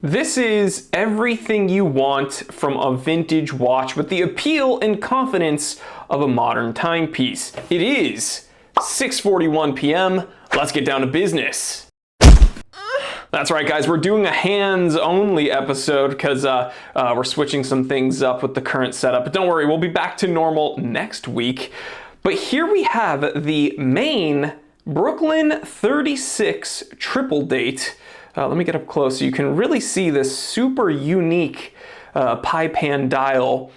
This is everything you want from a vintage watch with the appeal and confidence of a modern timepiece. It is 6:41 p.m. Let's get down to business. That's right, guys, we're doing a hands-only episode because we're switching some things up with the current setup. But don't worry, we'll be back to normal next week. But here we have the Maen Brooklyn 36 triple date. Let me get up close so you can really see this super unique pie pan dial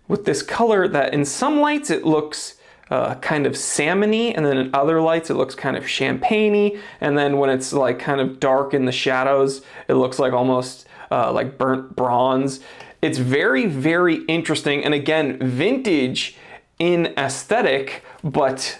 with this color that in some lights it looks kind of salmony, and then in other lights it looks kind of champagne-y, and then when it's like kind of dark in the shadows it looks like almost like burnt bronze. It's very, very interesting, and again, vintage in aesthetic, but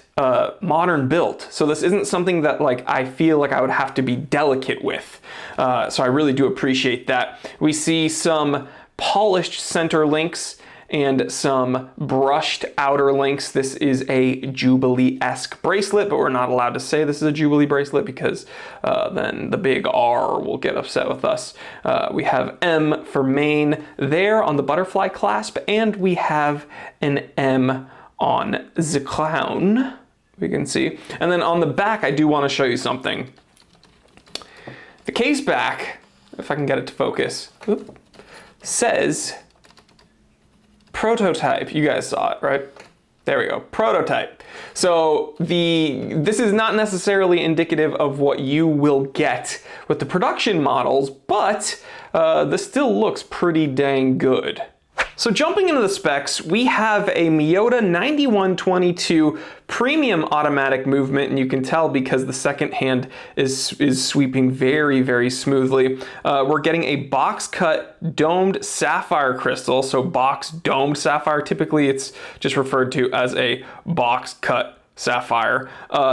modern built. So this isn't something that like I feel like I would have to be delicate with. So I really do appreciate that. We see some polished center links and some brushed outer links. This is a Jubilee-esque bracelet, but we're not allowed to say this is a Jubilee bracelet because then the big R will get upset with us. We have M for Maen there on the butterfly clasp, and we have an M on the crown, we can see. And then on the back, I do want to show you something. The case back, if I can get it to focus, says prototype. You guys saw it, right? There we go, prototype. So this is not necessarily indicative of what you will get with the production models, but this still looks pretty dang good. So jumping into the specs, we have a Miyota 9122 premium automatic movement, and you can tell because the second hand is sweeping very, very smoothly. We're getting a box cut domed sapphire crystal, so box domed sapphire. Typically it's just referred to as a box cut sapphire.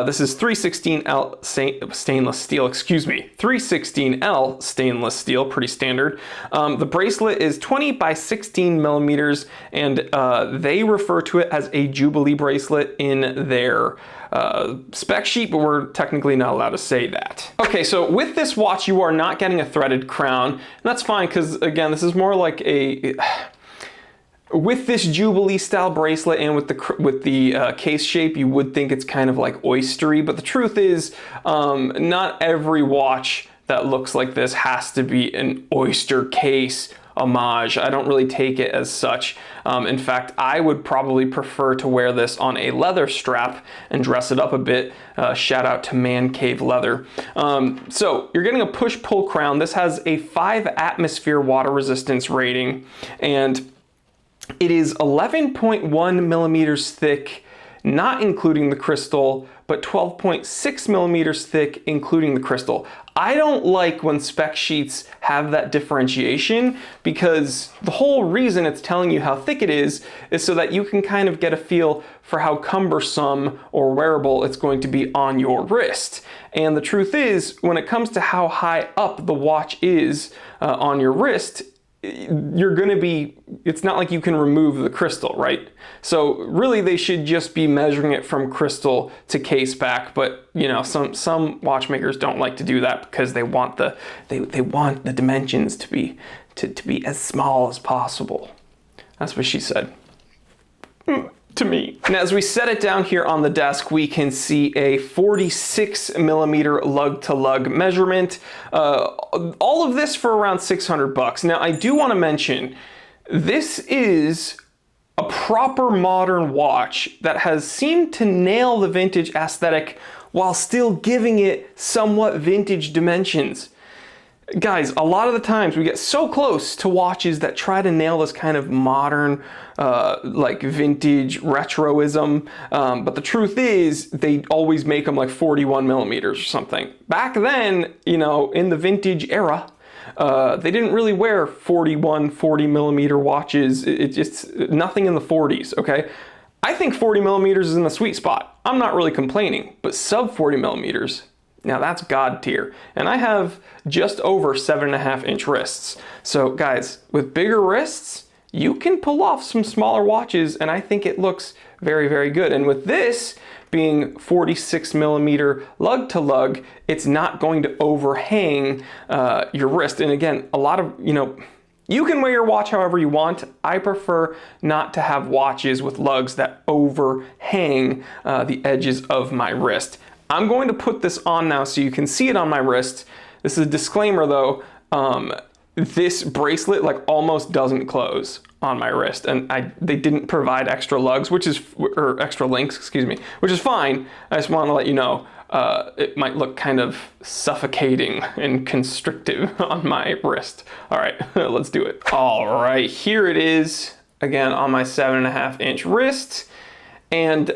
This is 316L stainless steel, 316L stainless steel, pretty standard. The bracelet is 20 by 16 millimeters, and they refer to it as a Jubilee bracelet in their spec sheet, but we're technically not allowed to say that. Okay, so with this watch, you are not getting a threaded crown, and that's fine because, again, this is more like a... With this Jubilee style bracelet and with the case shape, you would think it's kind of like oystery, but the truth is not every watch that looks like this has to be an oyster case homage. I don't really take it as such. In fact, I would probably prefer to wear this on a leather strap and dress it up a bit. Shout out to Man Cave Leather. So you're getting a push-pull crown. This has a 5 atmosphere water resistance rating, and it is 11.1 millimeters thick, not including the crystal, but 12.6 millimeters thick, including the crystal. I don't like when spec sheets have that differentiation, because the whole reason it's telling you how thick it is so that you can kind of get a feel for how cumbersome or wearable it's going to be on your wrist. And the truth is, when it comes to how high up the watch is on your wrist, you're going to be, it's not like you can remove the crystal, right? So really they should just be measuring it from crystal to case back, but you know, some watchmakers don't like to do that because they want the dimensions to be as small as possible. That's what she said to me. And as we set it down here on the desk, we can see a 46 millimeter lug to lug measurement. All of this for around 600 bucks. Now I do want to mention, this is a proper modern watch that has seemed to nail the vintage aesthetic while still giving it somewhat vintage dimensions. Guys, a lot of the times we get so close to watches that try to nail this kind of modern, like vintage retroism, but the truth is they always make them like 41 millimeters or something. Back then, you know, in the vintage era, they didn't really wear 40 millimeter watches. It's just nothing in the 40s, okay? I think 40 millimeters is in the sweet spot. I'm not really complaining, but sub 40 millimeters, now that's God tier. And I have just over 7.5 inch wrists. So guys, with bigger wrists, you can pull off some smaller watches, and I think it looks very, very good. And with this being 46 millimeter lug to lug, it's not going to overhang your wrist. And again, a lot of, you can wear your watch however you want. I prefer not to have watches with lugs that overhang the edges of my wrist. I'm going to put this on now so you can see it on my wrist. This is a disclaimer though. This bracelet like almost doesn't close on my wrist, and they didn't provide extra lugs, or extra links, excuse me, which is fine. I just want to let you know it might look kind of suffocating and constrictive on my wrist. All right, let's do it. All right, here it is again on my 7.5-inch wrist, and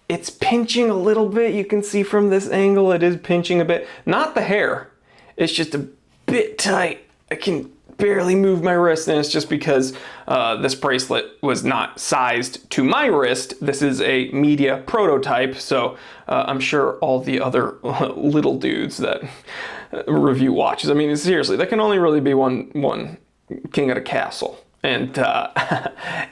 it's pinching a little bit. You can see from this angle, it is pinching a bit. Not the hair, it's just a bit tight. I can barely move my wrist, and it's just because this bracelet was not sized to my wrist. This is a media prototype, so I'm sure all the other little dudes that review watches, I mean, seriously, there can only really be one king at a castle. And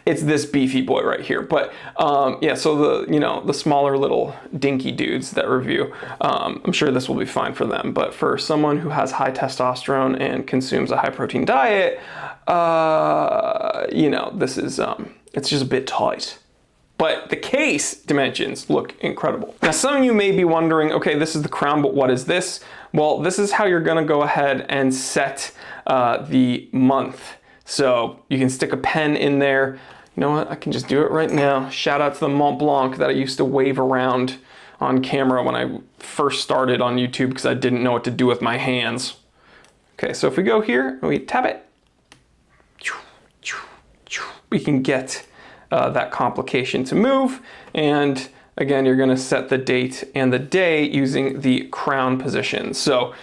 it's this beefy boy right here. But yeah, so the smaller little dinky dudes that review, I'm sure this will be fine for them. But for someone who has high testosterone and consumes a high protein diet, this is, it's just a bit tight. But the case dimensions look incredible. Now, some of you may be wondering, okay, this is the crown, but what is this? Well, this is how you're gonna go ahead and set the month. So you can stick a pen in there. You know what, I can just do it right now. Shout out to the Mont Blanc that I used to wave around on camera when I first started on YouTube because I didn't know what to do with my hands. Okay, so if we go here and we tap it, we can get that complication to move. And again, you're gonna set the date and the day using the crown position. So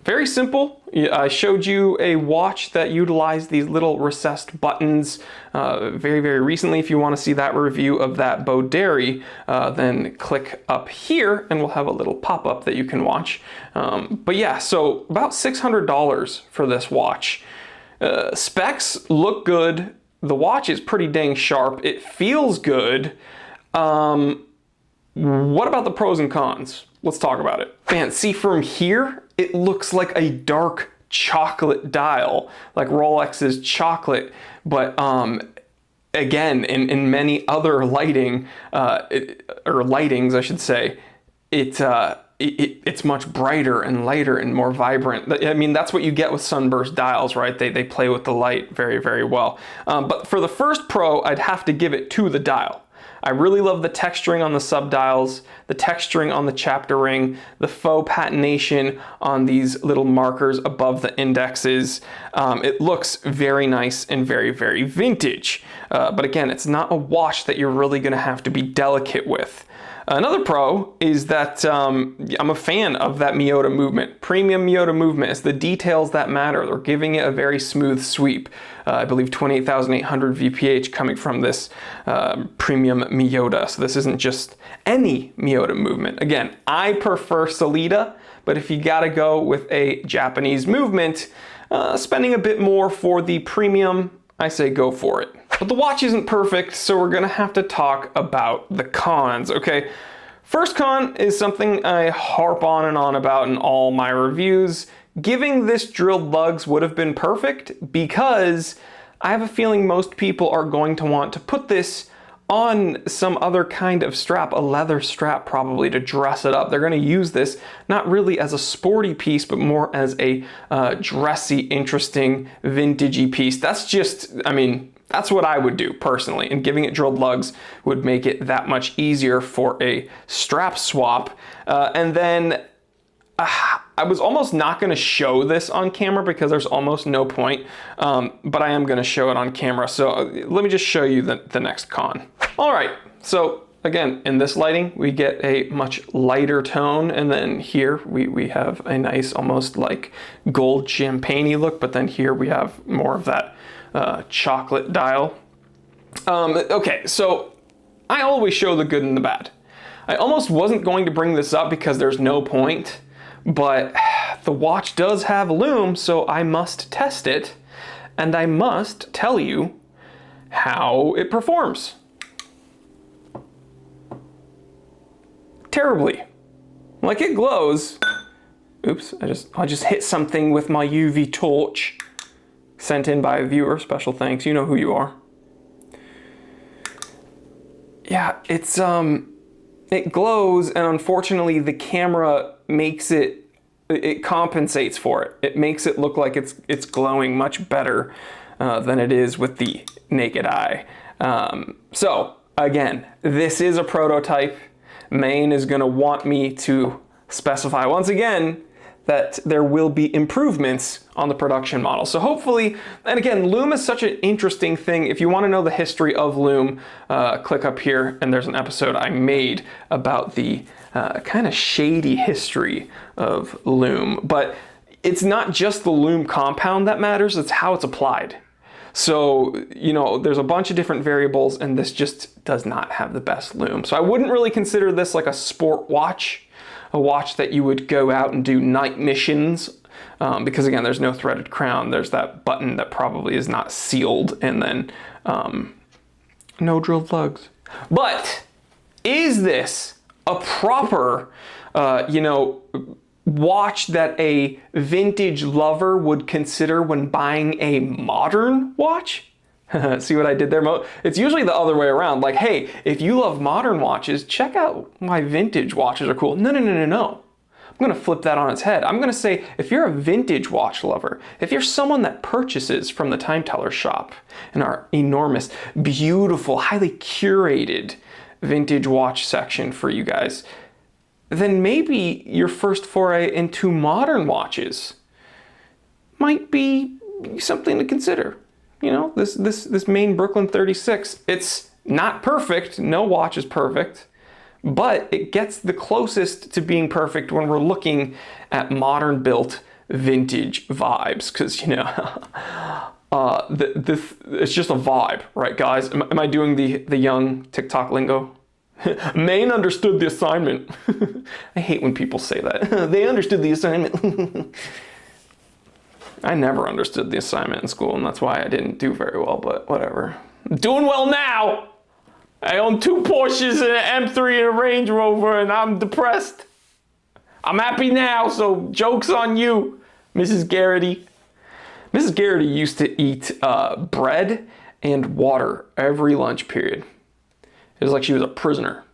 very simple. I showed you a watch that utilized these little recessed buttons very, very recently. If you want to see that review of that Boderi, then click up here and we'll have a little pop-up that you can watch. But yeah, so about $600 for this watch. Specs look good. The watch is pretty dang sharp. It feels good. What about the pros and cons? Let's talk about it. Man, see from here, it looks like a dark chocolate dial, like Rolex's chocolate, but again, in many other lighting, or lightings, I should say, it's much brighter and lighter and more vibrant. I mean, that's what you get with sunburst dials, right? They play with the light very, very well. But for the first pro, I'd have to give it to the dial. I really love the texturing on the subdials, the texturing on the chapter ring, the faux patination on these little markers above the indexes. It looks very nice and very, very vintage. But again, it's not a watch that you're really gonna have to be delicate with. Another pro is that I'm a fan of that Miyota movement. Premium Miyota movement. It's the details that matter. They're giving it a very smooth sweep. I believe 28,800 VPH coming from this premium Miyota. So this isn't just any Miyota movement. Again, I prefer Sellita, but if you gotta go with a Japanese movement, spending a bit more for the premium, I say go for it. But the watch isn't perfect, so we're gonna have to talk about the cons, okay? First con is something I harp on and on about in all my reviews. Giving this drilled lugs would have been perfect because I have a feeling most people are going to want to put this on some other kind of strap, a leather strap probably, to dress it up. They're gonna use this not really as a sporty piece, but more as a dressy, interesting, vintagey piece. That's just, I mean, that's what I would do personally, and giving it drilled lugs would make it that much easier for a strap swap. And then I was almost not gonna show this on camera because there's almost no point, but I am gonna show it on camera. So let me just show you the next con. All right, so again, in this lighting, we get a much lighter tone, and then here we have a nice, almost like gold champagne-y look, but then here we have more of that chocolate dial. Okay, so I always show the good and the bad. I almost wasn't going to bring this up because there's no point, but the watch does have Lume, so I must test it, and I must tell you how it performs. terribly. Like, it glows. Oops, I just hit something with my UV torch. Sent in by a viewer, special thanks, you know who you are. Yeah, it glows, and unfortunately the camera makes it compensates for it. It makes it look like it's glowing much better than it is with the naked eye. So again, this is a prototype. Maen is gonna want me to specify once again that there will be improvements on the production model. So hopefully, and again, Lume is such an interesting thing. If you want to know the history of Lume, click up here and there's an episode I made about the kind of shady history of Lume. But it's not just the Lume compound that matters, it's how it's applied. So, you know, there's a bunch of different variables and this just does not have the best Lume. So I wouldn't really consider this like a sport watch, a watch that you would go out and do night missions, because again, there's no threaded crown. There's that button that probably is not sealed, and then no drilled lugs. But is this a proper, you know, watch that a vintage lover would consider when buying a modern watch? See what I did there? It's usually the other way around. Like, hey, if you love modern watches, check out why vintage watches are cool. No. I'm gonna flip that on its head. I'm gonna say, if you're a vintage watch lover, if you're someone that purchases from the Time Teller shop in our enormous, beautiful, highly curated vintage watch section for you guys, then maybe your first foray into modern watches might be something to consider. You know, this Maen Brooklyn 36, it's not perfect. No watch is perfect, but it gets the closest to being perfect when we're looking at modern built vintage vibes. Because, you know, it's just a vibe, right, guys? Am I doing the young TikTok lingo? Maen understood the assignment. I hate when people say that. They understood the assignment. I never understood the assignment in school, and that's why I didn't do very well, but whatever. I'm doing well now! I own 2 Porsches and an M3 and a Range Rover, and I'm depressed. I'm happy now, so joke's on you, Mrs. Garrity. Mrs. Garrity used to eat bread and water every lunch period. It was like she was a prisoner.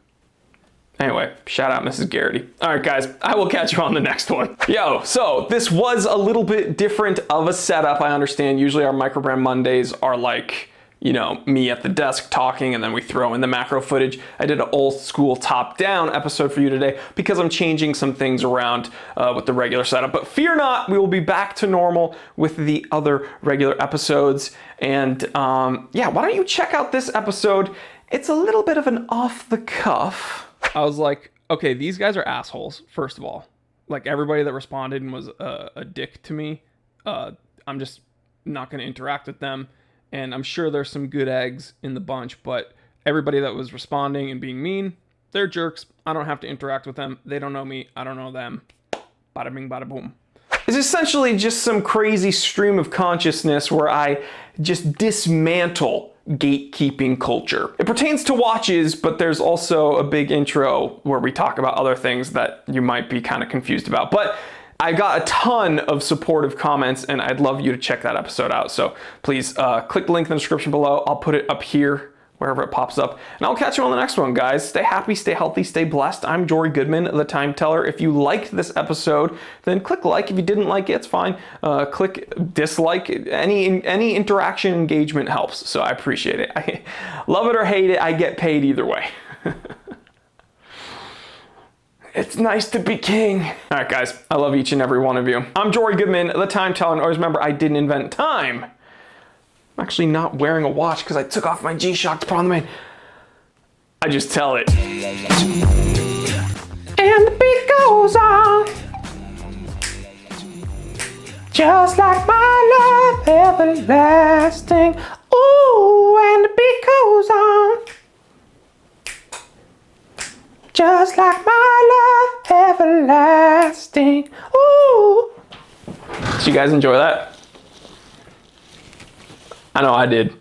Anyway, shout out Mrs. Garrity. All right, guys, I will catch you on the next one. Yo, so this was a little bit different of a setup, I understand. Usually our Microbrand Mondays are like, you know, me at the desk talking and then we throw in the macro footage. I did an old school top-down episode for you today because I'm changing some things around with the regular setup. But fear not, we will be back to normal with the other regular episodes. And yeah, why don't you check out this episode? It's a little bit of an off the cuff. I was like, okay, these guys are assholes, first of all. Like, everybody that responded and was a dick to me, I'm just not going to interact with them. And I'm sure there's some good eggs in the bunch, but everybody that was responding and being mean, they're jerks. I don't have to interact with them. They don't know me. I don't know them. Bada bing, bada boom. It's essentially just some crazy stream of consciousness where I just dismantle gatekeeping culture. It pertains to watches, but there's also a big intro where we talk about other things that you might be kind of confused about. But I got a ton of supportive comments and I'd love you to check that episode out. So please click the link in the description below. I'll put it up here, wherever it pops up. And I'll catch you on the next one, guys. Stay happy, stay healthy, stay blessed. I'm Jory Goodman, the Time Teller. If you liked this episode, then click like. If you didn't like it, it's fine. Click dislike. Any interaction, engagement helps. So I appreciate it. I love it or hate it, I get paid either way. It's nice to be king. All right, guys, I love each and every one of you. I'm Jory Goodman, the Time Teller. And always remember, I didn't invent time. I'm actually not wearing a watch because I took off my G-Shock to put on the Maen. I just tell it. And the beat goes on. Just like my love everlasting. Ooh, and the beat goes on. Just like my love everlasting. Ooh. Did you guys enjoy that? I know I did.